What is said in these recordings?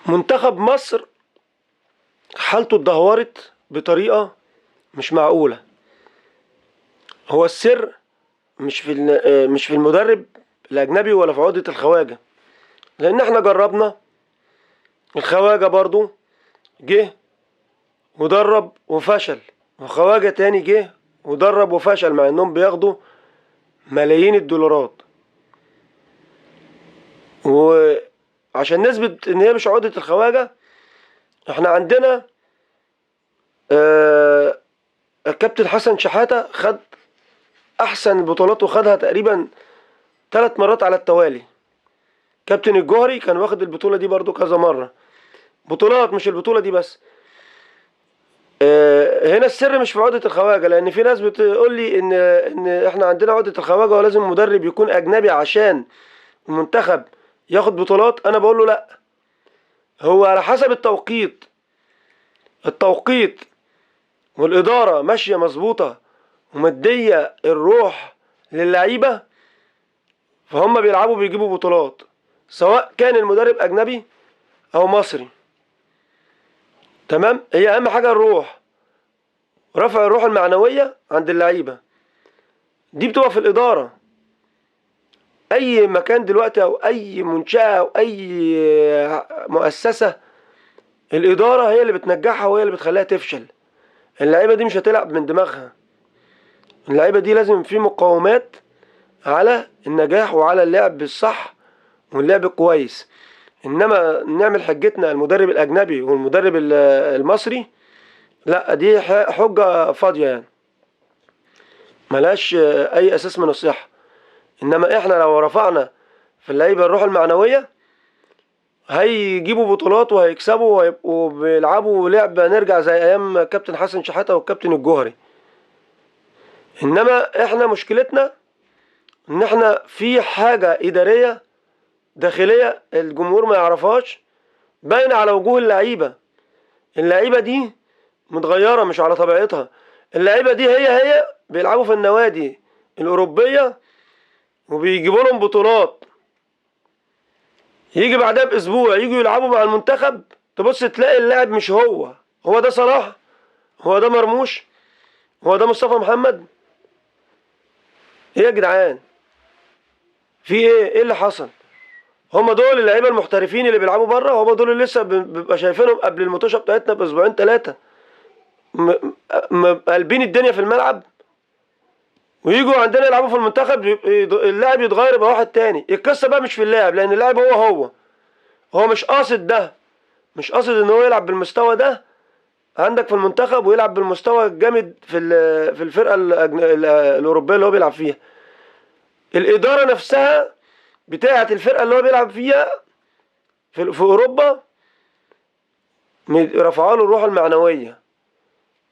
منتخب مصر حالته اتدهورت بطريقة مش معقولة. هو السر مش في المدرب الأجنبي ولا في عقدة الخواجة، لأن احنا جربنا. الخواجة برضو جه ودرب وفشل، وخواجة تاني جه ودرب وفشل، مع انهم بياخدوا ملايين الدولارات. وعشان نثبت ان هي مش عقدة الخواجة، احنا عندنا الكابتن حسن شحاتة خد احسن البطولات، وخدها تقريبا 3 مرات على التوالي. كابتن الجوهري كان واخد البطولة دي برضو كذا مرة بطولات، مش البطولة دي بس. هنا السر مش في عقدة الخواجة، لأن في ناس بتقول لي إن إحنا عندنا عقدة الخواجة ولازم المدرب يكون أجنبي عشان المنتخب ياخد بطولات. أنا بقول له لأ، هو على حسب التوقيت والإدارة ماشية مظبوطة ومدية الروح للعيبة، فهم بيلعبوا بيجيبوا بطولات، سواء كان المدرب أجنبي أو مصري. تمام، هي أهم حاجة الروح، رفع الروح المعنوية عند اللعيبة، دي بتبقى في الإدارة. أي مكان دلوقتي أو أي منشأة أو أي مؤسسة، الإدارة هي اللي بتنجحها وهي اللي بتخليها تفشل. اللعيبة دي مش هتلعب من دماغها، اللعيبة دي لازم في مقومات على النجاح وعلى اللعب الصح واللعب الكويس. إنما نعمل حجتنا المدرب الأجنبي والمدرب المصري، لا، دي حجة فاضية يعني، ملهاش أي أساس من الصحة. إنما إحنا لو رفعنا في اللعيبة الروح المعنوية، هيجيبوا بطولات وهيكسبوا وهيبقوا بيلعبوا لعبة نرجع زي أيام كابتن حسن شحاتة والكابتن الجوهري. إنما إحنا مشكلتنا إن إحنا في حاجة إدارية داخلية الجمهور ما يعرفهاش، باينة على وجوه اللعيبة. اللعيبة دي متغيرة، مش على طبيعتها. اللعيبة دي هي بيلعبوا في النوادي الأوروبية وبيجيبوا لهم بطولات، يجي بعدها بأسبوع يجوا يلعبوا مع المنتخب، تبص تلاقي اللاعب مش هو ده صلاح، هو ده مرموش، هو ده مصطفى محمد. ايه يا جدعان، في ايه اللي حصل؟ هم دول اللعيبه المحترفين اللي بيلعبوا بره، هم دول اللي لسه بنبقى شايفينهم قبل الماتشة بتاعتنا باسبوعين 3 قلبين الدنيا في الملعب، ويجوا عندنا يلعبوا في المنتخب اللاعب يتغير يبقى واحد تاني. القصه بقى مش في اللاعب، لان اللاعب هو مش قاصد ده، مش قاصد ان هو يلعب بالمستوى ده عندك في المنتخب ويلعب بالمستوى الجامد في الفرقه الاوروبيه اللي هو بيلعب فيها. الاداره نفسها بتاعه الفرقه اللي هو بيلعب فيها في اوروبا رفعوا له الروح المعنويه،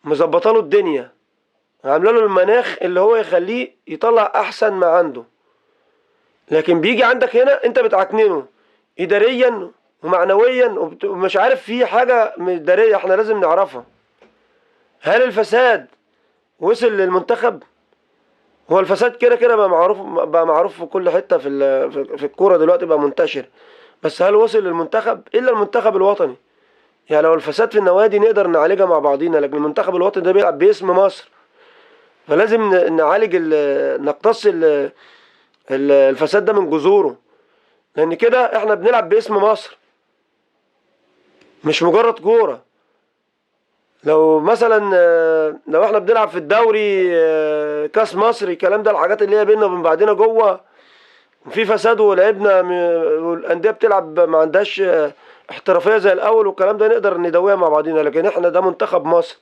مظبطه له الدنيا، عامله له المناخ اللي هو يخليه يطلع احسن ما عنده. لكن بيجي عندك هنا انت بتعكننه اداريا ومعنويا، ومش عارف في حاجه اداريه احنا لازم نعرفها. هل الفساد وصل للمنتخب؟ هو الفساد كده كده بقى معروف في كل حته في الكوره دلوقتي، بقى منتشر. بس هل وصل للمنتخب؟ الا المنتخب الوطني. يعني لو الفساد في النوادي نقدر نعالجها مع بعضينا، لكن المنتخب الوطني ده بيلعب باسم مصر، فلازم نعالج نقتص الفساد ده من جذوره، لان كده احنا بنلعب باسم مصر مش مجرد كوره. لو مثلا لو احنا بنلعب في الدوري كاس مصر، الكلام ده الحاجات اللي هي بيننا وبين بعضنا جوه في فساد ولعبنا والانديه بتلعب ما عندهاش احترافيه زي الاول، والكلام ده نقدر ندويها مع بعضنا. لكن احنا ده منتخب مصر،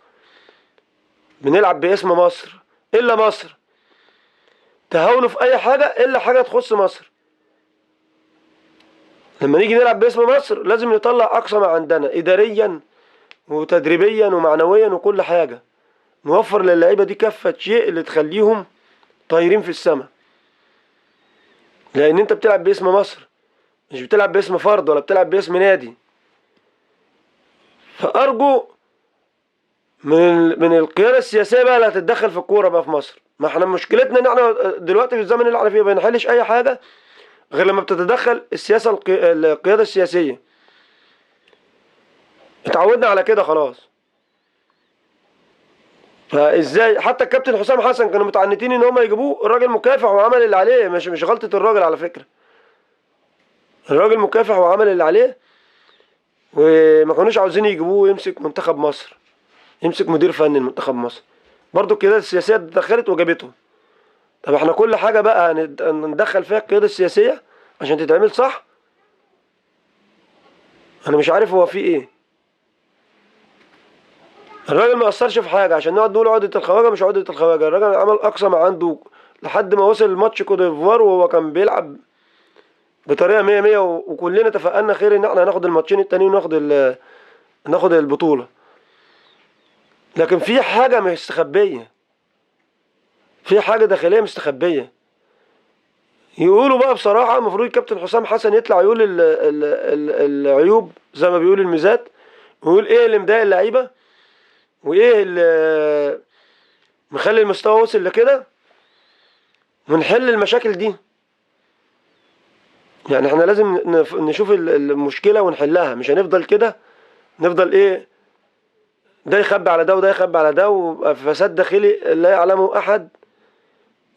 بنلعب باسم مصر، الا مصر تهاونوا في اي حاجه الا حاجه تخص مصر. لما نيجي نلعب باسم مصر لازم نطلع اقصى ما عندنا اداريا وتدريبيا ومعنويا وكل حاجه، نوفر للعيبه دي كافه شيء اللي تخليهم طايرين في السماء. لان انت بتلعب باسم مصر، مش بتلعب باسم فرد ولا بتلعب باسم نادي. فارجو من القياده السياسيه بقى اللي هتتدخل في الكوره بقى في مصر. ما احنا مشكلتنا ان احنا دلوقتي في الزمن اللي احنا فيه ما بنحلش اي حاجه غير لما بتتدخل القياده السياسيه. اتعودنا على كده خلاص. فازاي حتى الكابتن حسام حسن كانوا متعنتين ان هم يجيبوه، الراجل مكافح وعمل اللي عليه، مش غلطة الراجل على فكرة. الراجل مكافح وعمل اللي عليه، وما كانوش عاوزين يجيبوه يمسك منتخب مصر، يمسك مدير فني لمنتخب مصر. برضو القيادة السياسية اتدخلت وجابته. طب احنا كل حاجة بقى ندخل فيها القيادة السياسية عشان تتعمل صح؟ انا مش عارف هو في ايه. الراجل ما اثرش في حاجة عشان نقعد نقول عقدة الخواجة مش عقدة الخواجة. الراجل عمل اقصى ما عنده لحد ما وصل الماتش كوت ديفوار، وهو كان بيلعب بطريقة مية مية، وكلنا تفائلنا خير ان احنا هناخد الماتشين التانيين وناخد ناخد البطولة. لكن في حاجة مستخبية، في حاجة داخلية مستخبية. يقولوا بقى بصراحة، المفروض الكابتن حسام حسن يطلع يقول العيوب زي ما بيقول الميزات، ويقول ايه اللي مضايق اللعيبة، وايه اللي مخلي المستوى وصل لكده، ونحل المشاكل دي. يعني احنا لازم نشوف المشكلة ونحلها، مش هنفضل كده، نفضل ايه، ده يخبي على ده وده يخبي على ده، وفساد داخلي لا يعلمه احد.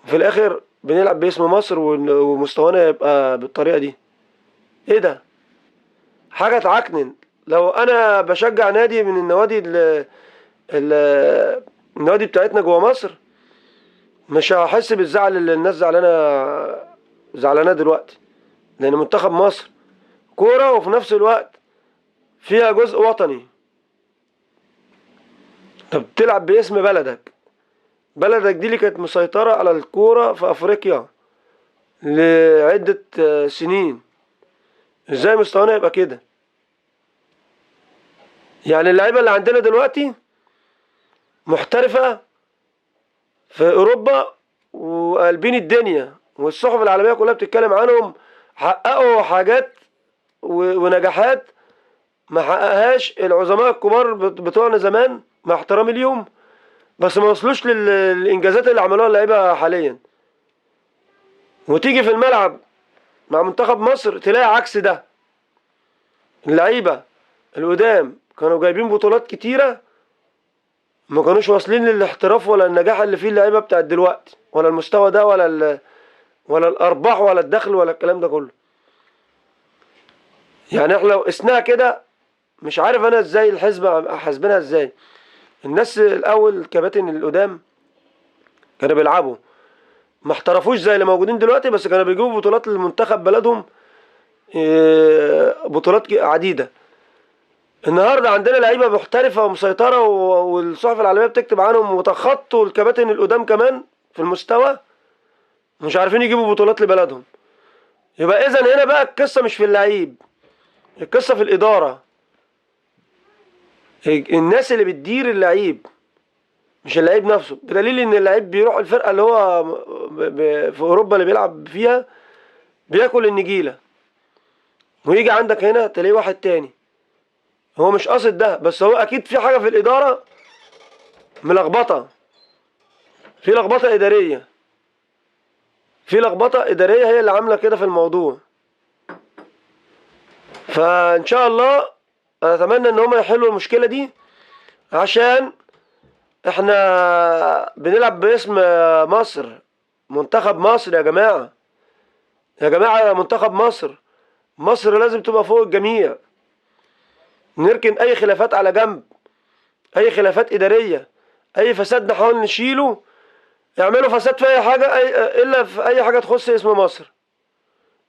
في الاخر بنلعب باسم مصر ومستوانا يبقى بالطريقة دي. ايه ده؟ حاجة تعكنن. لو انا بشجع نادي من النوادي النوادي بتاعتنا جوه مصر، مش هحس بالزعل اللي الناس زعلانه دلوقتي، لان منتخب مصر كورة وفي نفس الوقت فيها جزء وطني. طب بتلعب باسم بلدك، بلدك دي اللي كانت مسيطرة على الكورة في افريقيا لعدة سنين. ازاي مستوانا يبقى كده؟ يعني اللعيبة اللي عندنا دلوقتي محترفة في اوروبا وقلبين الدنيا، والصحف العالمية كلها بتتكلم عنهم، حققوا حاجات ونجاحات ما حققهاش العظماء الكبار بتوعنا زمان، مع احترامي ليهم، بس ما وصلوش للانجازات اللي عملوها اللعيبه حاليا. وتيجي في الملعب مع منتخب مصر تلاقي عكس ده. اللعيبه القدام كانوا جايبين بطولات كتيره، ما كانوش واصلين للاحتراف ولا النجاح اللي فيه اللعيبه بتاعت دلوقتي، ولا المستوى ده، ولا الارباح ولا الدخل ولا الكلام ده كله. يعني احنا لو قسناها كده، مش عارف انا ازاي الحسبه حاسبينها ازاي. الناس الاول الكباتن القدام كانوا بيلعبوا، ما احترفوش زي اللي موجودين دلوقتي، بس كانوا بيجيبوا بطولات للمنتخب بلدهم، بطولات عديدة. النهارده عندنا لعيبة محترفة ومسيطرة، والصحف العالمية بتكتب عنهم، وتخطوا الكباتن القدام كمان في المستوى، مش عارفين يجيبوا بطولات لبلدهم. يبقى اذا هنا بقى القصة مش في اللعيب، القصة في الإدارة، الناس اللي بتدير اللعيب، مش اللعيب نفسه. بدليل ان اللعيب بيروح الفرقة اللي هو في اوروبا اللي بيلعب فيها بياكل النجيلة، ويجي عندك هنا تلاقيه واحد تاني. هو مش قاصد ده، بس هو اكيد في حاجة في الادارة ملخبطة، في لخبطة ادارية، في لخبطة ادارية هي اللي عاملة كده في الموضوع. فان شاء الله انا اتمنى ان هم يحلوا المشكلة دي، عشان احنا بنلعب باسم مصر، منتخب مصر يا جماعة. يا جماعة منتخب مصر، مصر لازم تبقى فوق الجميع. نركن اي خلافات على جنب، اي خلافات ادارية، اي فساد نحاول نشيله. يعملوا فساد في اي حاجة، الا في اي حاجة تخص اسم مصر.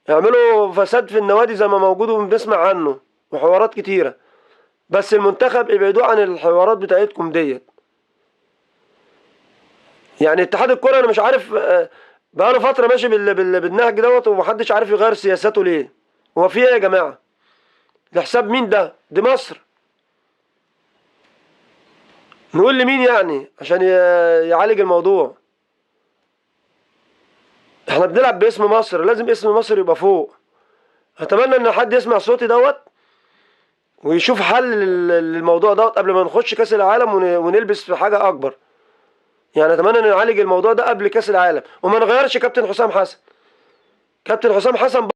يعملوا فساد في النوادي زي ما موجود وبنسمع عنه، وحوارات كتيرة، بس المنتخب ابعدوه عن الحوارات بتاعتكم ديت. يعني اتحاد الكرة انا مش عارف، بقاله فترة ماشي بالنهج دوت، ومحدش عارف يغير سياساته ليه. هو في ايه يا جماعة؟ لحساب مين ده؟ دي مصر. نقول لمين يعني عشان يعالج الموضوع؟ احنا بنلعب باسم مصر، لازم اسم مصر يبقى فوق. اتمنى ان حد يسمع صوتي دوت ويشوف حل للموضوع دوت قبل ما نخش كاس العالم ونلبس في حاجة اكبر. يعني اتمنى ان نعالج الموضوع ده قبل كاس العالم، وما نغيرش كابتن حسام حسن. كابتن حسام حسن